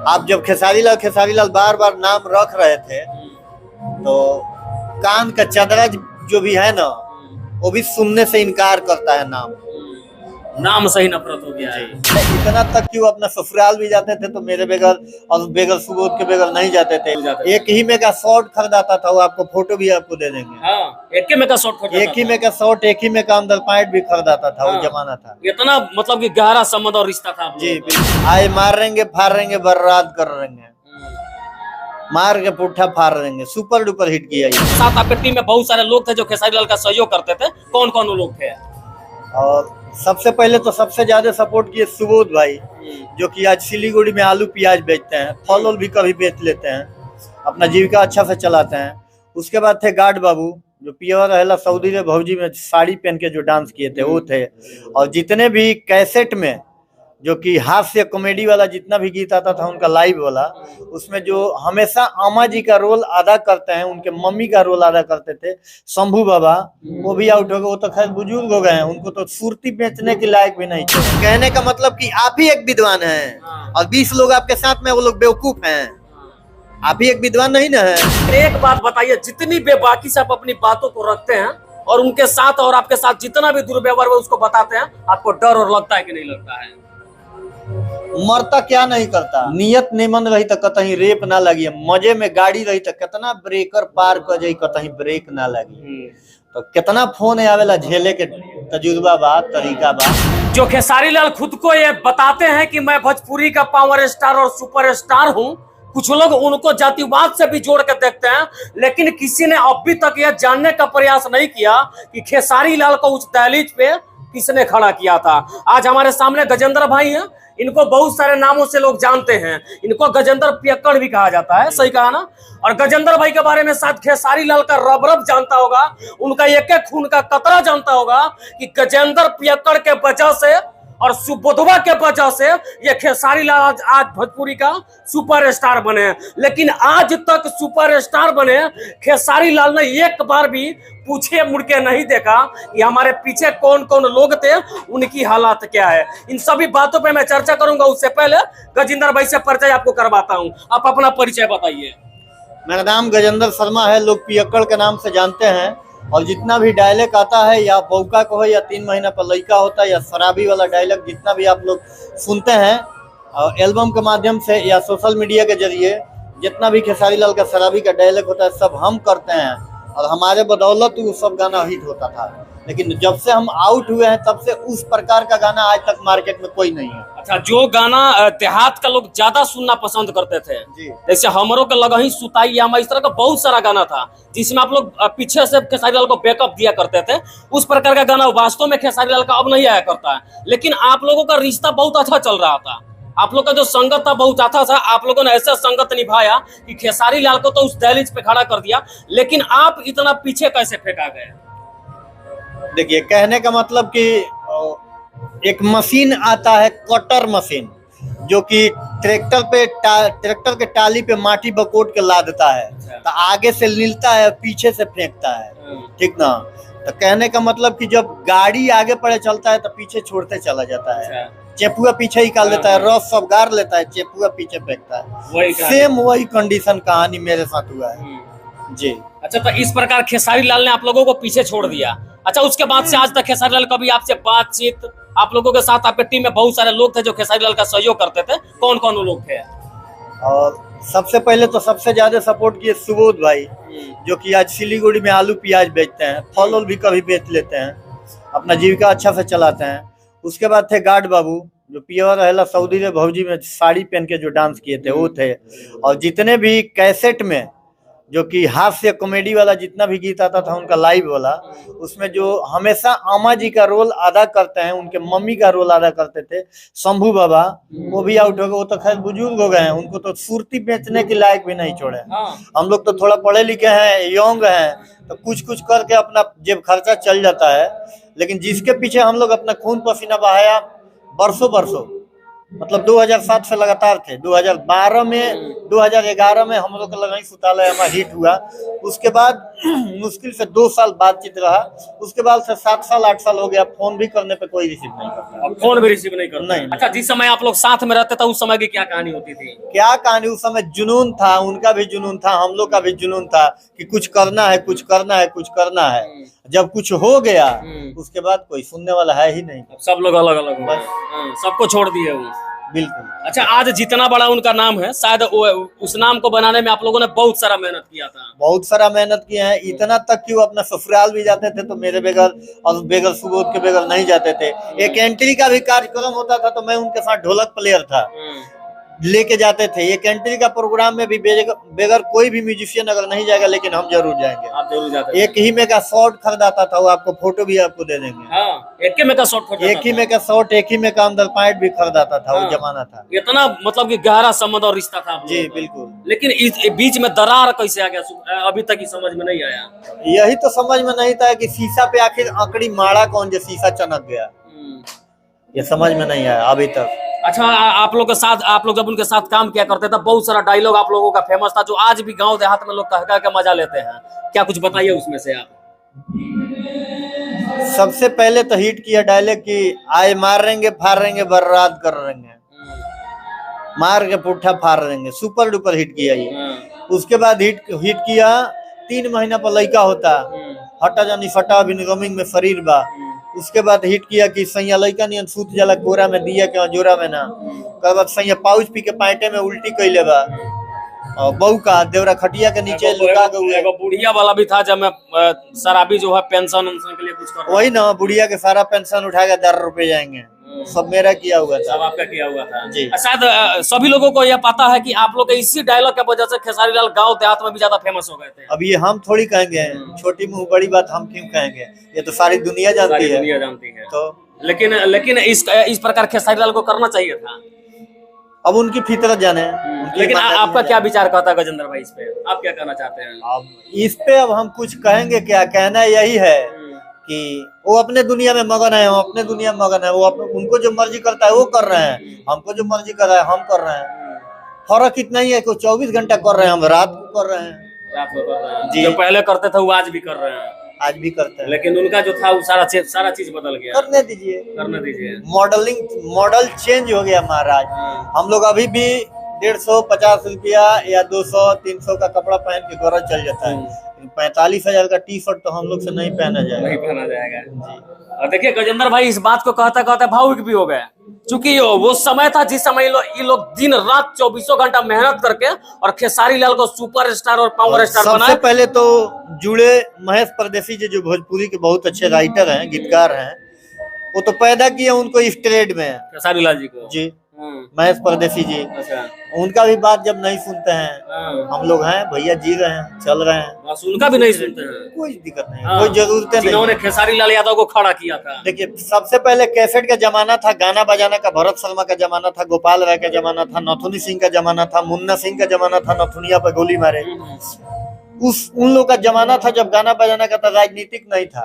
आप जब खेसारी लाल बार बार नाम रख रहे थे तो कान का चदरा जो भी है ना वो भी सुनने से इनकार करता है नाम से ही नफरत हो गया है। इतना तक कि वो अपना ससुराल भी जाते थे तो मेरे बगैर और बगैर सुबोध के बगैर नहीं जाते थे। एक ही में का शॉर्ट खरीदाता था, वो आपको फोटो भी आपको दे देंगे। हाँ, एक ही में का शॉर्ट एक ही में का शॉर्ट, एक ही में का अंदर पैंट भी खरीदाता था। वो जमाना था, इतना मतलब कि गहरा संबंध और रिश्ता था जी। आए मारेंगे फाड़ेंगे बर्बाद कर देंगे, मार के पुट्ठा फाड़ देंगे। सुपर डुपर हिट किया ये। साथ आपके टीम में बहुत सारे लोग थे जो खेसारी लाल का सहयोग करते थे। कौन कौन वो लोग थे? और सबसे पहले तो सबसे ज्यादा सपोर्ट किए सुबोध भाई, जो कि आज सिलीगुड़ी में आलू प्याज बेचते हैं, फल उल भी कभी बेच लेते हैं, अपना जीविका अच्छा से चलाते हैं। उसके बाद थे गार्ड बाबू, जो प्योर रहेला सऊदी रे भौजी में साड़ी पहन के जो डांस किए थे वो थे। और जितने भी कैसेट में जो कि हास्य कॉमेडी वाला जितना भी गीत आता था उनका लाइव वाला, उसमें जो हमेशा अम्मा जी का रोल अदा करते हैं, उनके मम्मी का रोल अदा करते थे शंभू बाबा, वो भी आउट हो गए। वो तो खैर बुजुर्ग हो गए हैं, उनको तो सुरती बेचने के लायक भी नहीं थे। कहने का मतलब कि आप ही एक विद्वान हैं और 20 लोग आपके साथ में वो लोग बेवकूफ हैं। आप ही एक विद्वान नहीं ना है। एक बात बताइए, जितनी बेबाकी से आप अपनी बातों को रखते हैं और उनके साथ और आपके साथ जितना भी दुर्व्यवहार है उसको बताते हैं, आपको डर और लगता है कि नहीं लगता है? मरता क्या नहीं करता, नियत निमन रही तो कतही रेप ना लगी, मजे में गाड़ी रही तो कितना ब्रेकर पार कर जाई कतही ब्रेक ना लगी। तो कितना फोन आवेला झेले के तजुर्बा बा, तरीका बा। जो खेसारी लाल खुद को ये बताते हैं कि मैं भोजपुरी का पावर स्टार और सुपर स्टार हूँ, कुछ लोग उनको जातिवाद से भी जोड़ के देखते हैं, लेकिन किसी ने अभी तक यह जानने का प्रयास नहीं किया कि खेसारी लाल को उस दहलीज पे किसने खड़ा किया था। आज हमारे सामने गजेंद्र भाई हैं, इनको बहुत सारे नामों से लोग जानते हैं। इनको गजेंद्र पियक्कड़ भी कहा जाता है, सही कहा ना? और गजेंद्र भाई के बारे में शायद खेसारी लाल का रब रब जानता होगा, उनका एक एक खून का कतरा जानता होगा कि गजेंद्र पियक्कड़ के वजह से और सुबोधवा के वजह से ये खेसारी लाल आज भोजपुरी का सुपर स्टार बने। लेकिन आज तक सुपर स्टार बने खेसारी लाल ने एक बार भी पूछे मुड़ के नहीं देखा कि हमारे पीछे कौन कौन लोग थे, उनकी हालात क्या है। इन सभी बातों पे मैं चर्चा करूंगा, उससे पहले गजेंद्र भाई से परिचय आपको करवाता हूं। आप अपना परिचय बताइए। मेरा नाम गजेंद्र शर्मा है, लोग पियक्कड़ के नाम से जानते हैं। और जितना भी डायलॉग आता है, या बौका को हो या 3 महीना पर लड़का होता है, या शराबी वाला डायलॉग जितना भी आप लोग सुनते हैं एल्बम के माध्यम से या सोशल मीडिया के जरिए, जितना भी खेसारी लाल का शराबी का डायलॉग होता है सब हम करते हैं। और हमारे बदौलत वो सब गाना हिट होता था। लेकिन जब से हम आउट हुए हैं तब से उस प्रकार का गाना आज तक मार्केट में कोई नहीं है। अच्छा, जो गाना देहात का लोग ज्यादा सुनना पसंद करते थे, जैसे हमरों के लगा ही सुताई या इस तरह का बहुत सारा गाना था जिसमें आप लोग पीछे से खेसारी लाल को बैकअप दिया करते थे, उस प्रकार का गाना वास्तव में खेसारी लाल का अब नहीं आया करता है। लेकिन आप लोगों का रिश्ता बहुत अच्छा चल रहा था, आप लोग का जो संगत था बहुत अच्छा था। आप लोगों ने ऐसा संगत निभाया कि खेसारी लाल को तो उस दहलीज पे खड़ा कर दिया। लेकिन आप इतना पीछे कैसे फेंका गए? देखिए, कहने का मतलब कि एक मशीन आता है, कटर मशीन, जो कि ट्रैक्टर के टाली पे माटी बकोट के लादता है, तो आगे से लीलता है, पीछे से फेंकता है, ठीक ना? तो कहने का मतलब कि जब गाड़ी आगे पड़े चलता है तो पीछे छोड़ते चला जाता है, चेपुआ पीछे ही निकाल देता है, रस सब गाड़ लेता है, चेपुआ पीछे फेंकता है। सेम वही कंडीशन कहानी मेरे साथ हुआ है जी। अच्छा, तो इस प्रकार खेसारी लाल ने आप लोगों को पीछे छोड़ दिया। अच्छा, उसके बाद से आज तक खेसारी लाल कभी आपसे बातचीत, आप लोगों के साथ आपके टीम में बहुत सारे लोग थे जो खेसारी लाल का सहयोग करते थे, कौन कौन वो लोग थे? और सबसे पहले तो सबसे ज्यादा सपोर्ट किए सुबोध भाई, जो कि आज सिलीगुड़ी में आलू प्याज बेचते हैं, फल उल भी कभी बेच लेते हैं, अपना जीविका अच्छा से चलाते हैं। उसके बाद थे गार्ड बाबू, जो प्योर रहेला सऊदी रे भौजी में साड़ी पहन के जो डांस किए थे वो थे। और जितने भी कैसेट में जो कि हास्य कॉमेडी वाला जितना भी गीत आता था उनका लाइव वाला, उसमें जो हमेशा अम्मा जी का रोल अदा करते हैं, उनके मम्मी का रोल अदा करते थे शंभू बाबा, वो भी आउट हो गए। वो तो खैर बुजुर्ग हो गए हैं, उनको तो सुरती बेचने के लायक भी नहीं छोड़े। हम लोग तो थोड़ा पढ़े लिखे हैं, यंग हैं, तो कुछ कुछ करके अपना जेब खर्चा चल जाता है। लेकिन जिसके पीछे हम लोग अपना खून पसीना बहाया बरसों, मतलब 2007 से लगातार थे। 2012 में 2011 में हम लोग का लगाई सुतालय हमारा हिट हुआ। उसके बाद मुश्किल से 2 साल बातचीत रहा। उसके बाद से 7 साल 8 साल हो गया, फोन भी करने पे कोई रिसीव नहीं करता। अब फोन भी रिसीव नहीं करता? नहीं। अच्छा, जिस समय आप लोग साथ में रहते थे उस समय की क्या कहानी होती थी? क्या कहानी, उस समय जुनून था, उनका भी जुनून था, हम लोग का भी जुनून था कि कुछ करना है, कुछ करना है, कुछ करना है। जब कुछ हो गया उसके बाद कोई सुनने वाला है ही नहीं। सब लोग अलग अलग हो बस। गए, सबको छोड़ दिए वो। बिल्कुल। अच्छा, आज जितना बड़ा उनका नाम है, शायद उस नाम को बनाने में आप लोगों ने बहुत सारा मेहनत किया था। बहुत सारा मेहनत किया है, इतना तक कि वो अपना ससुराल भी जाते थे तो मेरे बगैर और बगैर सुबोध के बगैर नहीं जाते थे। एक एंट्री का भी कार्यक्रम होता था तो मैं उनके साथ ढोलक प्लेयर था, लेके जाते थे। ये एंट्री का प्रोग्राम में भी बगैर कोई भी म्यूजिशियन अगर नहीं जाएगा, लेकिन हम जरूर जाएंगे। आप जरूर जाते एक ही में का शॉर्ट खरीदाता था, वो आपको फोटो भी आपको दे देंगे। हाँ, एक ही में का शॉर्ट, एक ही में का शॉर्ट, एक ही में का अंदर पैंट भी खरीदाता था। वो जमाना था। इतना मतलब कि गहरा संबंध और रिश्ता था जी बिल्कुल। लेकिन इस बीच में दरार कैसे आ गया, अभी तक ही समझ में नहीं आया। यही तो समझ में नहीं था कि शीशा पे आखिर आंकड़ी मारा कौन जो शीशा चनक गया, ये समझ में नहीं आया अभी तक। अच्छा, आप लोग के साथ, आप लोग जब उनके साथ काम किया करते थे, बहुत सारा डायलॉग आप लोगों का फेमस था जो आज भी गांव देहात में लोग कह कह के मजा लेते हैं। क्या कुछ बताइए उसमें से आप। सबसे पहले तो हिट किया डायलॉग कि आए मारेंगे फाड़ेंगे बर्बाद कर देंगे, मार के पुट्ठा फाड़ देंगे, सुपर डुपर हिट किया ये। उसके बाद हिट किया 3 महीना पर लड़का होता, हटा जानी फटा भी रमिंग में शरीर बा। उसके बाद हिट किया कि सैया लड़का नियन सूत जाला कोरा में दिया के जोरा में ना। उसके बाद सैया पाउच पी के पैंटे में उल्टी कैले बा, और बहू का देवरा खटिया के नीचे लुका गए। बुढ़िया वाला भी था जब मैं शराबी जो है पेंशन के लिए कुछ कर, वही ना, बुढ़िया के सारा पेंशन उठा के 10 रुपए जाएंगे, सब मेरा किया हुआ था। सब आपका किया हुआ था जी। शायद सभी लोगों को यह पता है कि आप लोग के इसी डायलॉग की वजह से खेसारी लाल गांव देहात में भी ज्यादा फेमस हो गए थे। अब ये हम थोड़ी कहेंगे, छोटी मुंह बड़ी बात हम क्यों कहेंगे, ये तो सारी दुनिया जानती है। दुनिया जानती है। तो लेकिन इस प्रकार खेसारी लाल को करना चाहिए था। अब उनकी फितरत जाने। लेकिन आपका क्या विचार कहता है गजेंद्र भाई इस पे, आप क्या कहना चाहते हैं? अब इस पे अब हम कुछ कहेंगे क्या, कहना यही है कि वो अपने दुनिया में मगन है, हम अपने दुनिया में मगन है। वो उनको जो मर्जी करता है वो कर रहे हैं, हमको जो मर्जी कर रहा है हम कर रहे हैं। फर्क इतना ही है कि 24 घंटा कर रहे हैं, हम रात को कर रहे हैं। रात को कर रहे हैं जी। जो पहले करते थे वो आज भी कर रहे हैं। आज भी करते हैं, लेकिन उनका जो था वो सारा चीज बदल गया। करने दीजिए, करने दीजिए। मॉडल चेंज हो गया महाराज। हम लोग अभी भी 150 रुपया या 200-300 का कपड़ा पहन के घर चल जाता है। 45,000 का टी शर्ट तो हम लोग से नहीं पहना जाएगा। नहीं पहना जाएगा। और देखिए गजेंद्र भाई इस बात को कहते कहते भावुक भी हो गए, क्योंकि वो समय था जिस समय ये लोग दिन रात 24 घंटा मेहनत करके और खेसारी लाल को सुपरस्टार और पावर स्टार बनाए। सबसे पहले तो जुड़े महेश परदेसी जी, जो भोजपुरी के बहुत अच्छे राइटर हैं, गीतकार हैं, वो तो पैदा किए उनको इस ट्रेड में, खेसारी लाल जी को। जी महेश परदेसी जी। अच्छा, उनका भी बात जब नहीं सुनते हैं, हम लोग हैं भैया, जी रहे हैं, चल रहे हैं, बस उनका भी नहीं सुनते हैं। कोई दिक्कत नहीं, कोई जरूरत नहीं। उन्होंने खेसारी लाल यादव को खड़ा किया था। देखिए, सबसे पहले कैसेट का जमाना था, गाना बजाना का भरत शर्मा का जमाना था, गोपाल राय का जमाना था, नथुनी सिंह का जमाना था, मुन्ना सिंह का जमाना था, नथुनिया पर गोली मारे। उन लोग का जमाना था जब गाना बजाना का था, राजनीतिक नहीं था।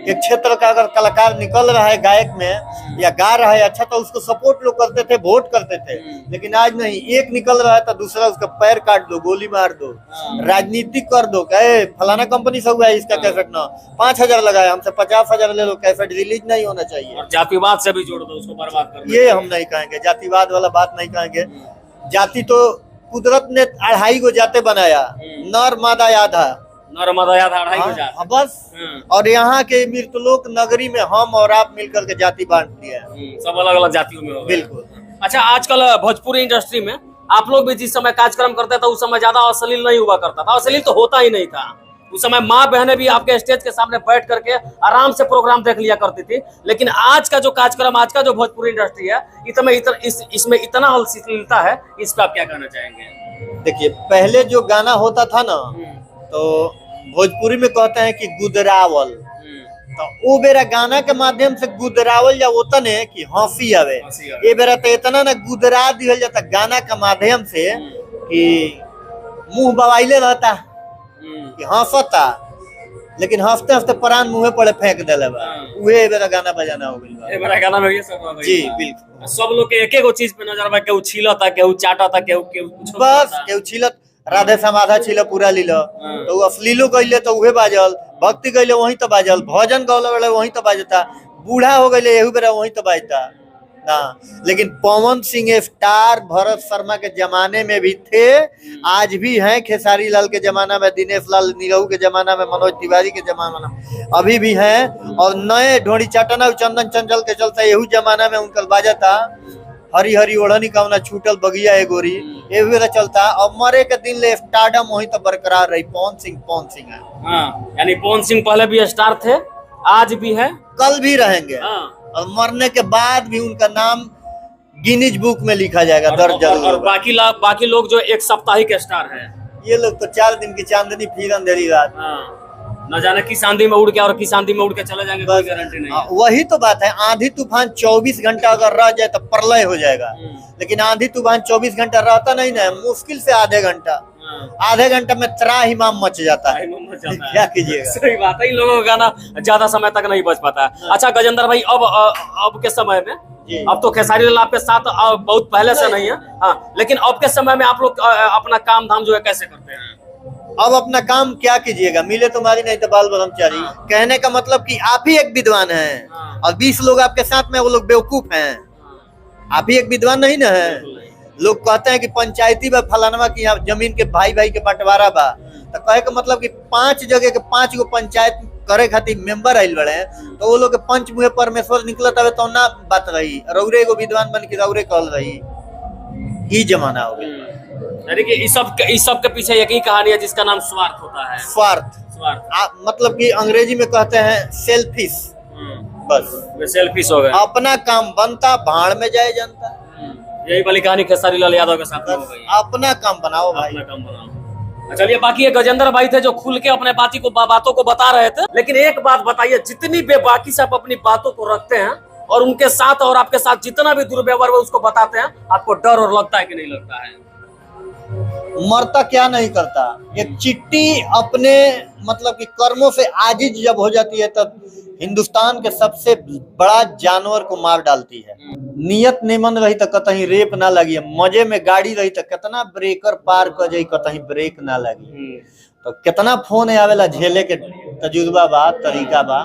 एक क्षेत्र का अगर कलाकार निकल रहा है गायक में या गा रहा है अच्छा, तो उसको सपोर्ट लोग करते थे, वोट करते थे। लेकिन आज नहीं, एक निकल रहा है तो दूसरा उसका पैर काट दो, गोली मार दो, राजनीतिक कर दो। कहे फलाना कंपनी से हुआ है इसका कैसेट ना 5,000 लगाया, हमसे 50,000 ले लो, कैसेट रिलीज नहीं होना चाहिए। और जातिवाद से भी जोड़ दो, उसको बर्बाद कर दो। ये हम नहीं कहेंगे, जातिवाद वाला बात नहीं कहेंगे। जाति तो कुदरत ने 2.5 गो जाते बनाया, नर मादा आधा, नर्मदा याद 2.5 बस। और यहाँ के मृतलोक नगरी में हम और आप मिलकर के जाति बांट दिया है, सब अलग अलग जातियों में हो गए। बिल्कुल। अच्छा, आजकल भोजपुरी इंडस्ट्री में आप लोग भी जिस समय कार्यक्रम करते थे उस समय ज्यादा अश्लील नहीं हुआ करता था, अश्लील तो होता ही नहीं था। उस समय माँ बहनें भी आपके स्टेज के सामने बैठ करके आराम से प्रोग्राम देख लिया करती थी। लेकिन आज का जो कार्यक्रम, आज का जो भोजपुरी इंडस्ट्री है, इसमें इतना अश्लीलता है, इस पर आप क्या कहना चाहेंगे? देखिए, पहले जो गाना होता था ना, तो भोजपुरी में कहते हैं कि गुदरावल, तो वो बेरा गाना के माध्यम से गुदरावल या वतन है कि हंसी आवे। ये बेरा तो इतना ना गुदरा दिया जाता गाना के माध्यम से कि मुंह बवाइले रहता कि हंसता। लेकिन हफ्ते हफ्ते प्राण मुँहे पड़े फेंक देले बा। उहे बेरा गाना बजाना हो गइल बा। ए बड़ा गाना में ये सब हो गइल जी बा। बिल्कुल। सब लोग के एक गो चीज पे नजर बा, केहू छीलता, केहू चाटता, केहू केहू कुछ बस केहू छिलत राधे समाधा छिल पूरा लील तो अश्लीलो गईले तो उहे बाजल, भक्ति गईले वही तो बाजल, भजन गौले वाले वही तो बाजता, बूढ़ा हो गईले एहू बेरा वही तो बाजता ना। लेकिन पवन सिंह स्टार भरत शर्मा के जमाने में भी थे, आज भी हैं, खेसारी लाल के जमाना में, दिनेश लाल निरहू के जमाना में, मनोज तिवारी के जमाना में अभी भी हैं। और नए ढोड़ी चाटना चंदन चंचल के चलते एहू जमाना में उनका बाजता, हरी हरी ओढ़नी कवना छूटल बगिया ए गोरी, ये भी चलता। और मरे के दिन ले स्टारडम वही तो बरकरार रही। पवन सिंह है। हाँ, यानी पवन सिंह पहले भी स्टार थे, आज भी है, कल भी रहेंगे। और मरने के बाद भी उनका नाम गिनीज बुक में लिखा जाएगा, दर्ज जरूर और होगा। बाकी लोग जो एक साप्ताहिक स्टार है, ये लोग तो 4 दिन की चांदनी फिर अंधेरी रात। न जाने किस आंधी में उड़ के और किस आंधी में उड़ के चले जाएंगे, कोई गारंटी नहीं है। वही तो बात है, आंधी तूफान 24 घंटा अगर रह जाए तो प्रलय हो जाएगा। लेकिन आंधी तूफान 24 घंटा रहता नहीं ना, मुश्किल से आधे घंटा, आधे घंटे में त्राहिमाम मच जाता है। क्या कीजिएगा। सही बात है, इन लोगों का गाना ज्यादा समय तक नहीं बच पाता है। अच्छा गजेंद्र भाई, अब के समय में, अब तो खेसारी लाल आपके साथ बहुत पहले से नहीं है, हाँ, लेकिन अब के समय में आप लोग अपना काम धाम जो है कैसे करते हैं? अब अपना काम क्या कीजिएगा, मिले तुम्हारी नहीं तो बाल ब्रह्मचारी। कहने का मतलब कि आप ही एक विद्वान हैं और 20 लोग आपके साथ में, वो लोग बेवकूफ हैं। आप ही एक विद्वान नहीं ना है। लोग कहते हैं कि पंचायती बा फलानवा की यहाँ जमीन के भाई के बंटवारा बा, तो कहे का मतलब कि 5 जगह के 5 गो पंचायत करे खातिर मेंबर आइल बड़े, तो वो लोग के पंच मुहे परमेश्वर निकलत हवे तो ना बात रही, रौरे एगो विद्वान बन के रौरे कहल रही। ई जमाना हो गया। यानी कि इस सब के पीछे एक ही कहानी है जिसका नाम स्वार्थ होता है। स्वार्थ मतलब कि अंग्रेजी में कहते हैं सेल्फिश। बस सेल्फिश हो गए, अपना काम बनता, भाड़ में जाए जनता। यही वाली कहानी खेसारी लाल यादव के साथ हो गई। अपना काम बनाओ भाई, अपना काम बनाओ। चलिए, बाकी ये गजेंद्र भाई थे जो खुल के अपने बातों को बता रहे थे। लेकिन एक बात बताइए, जितनी बेबाकी से आप अपनी बातों को रखते हैं और उनके साथ और आपके साथ जितना भी दुर्व्यवहार है उसको बताते हैं, आपको डर और लगता है कि नहीं लगता है? मरता क्या नहीं करता। एक चिट्टी अपने मतलब कि कर्मों से आजिज जब हो जाती है तब हिंदुस्तान के सबसे बड़ा जानवर को मार डालती है। नियत निमन रही तो कतहीं रेप ना लगी, मजे में गाड़ी रही तो कितना ब्रेकर पार कर जाई, कतहीं ब्रेक ना लगी। तो कितना फोन आवेला झेले के तजुर्बा बा, तरीका बा।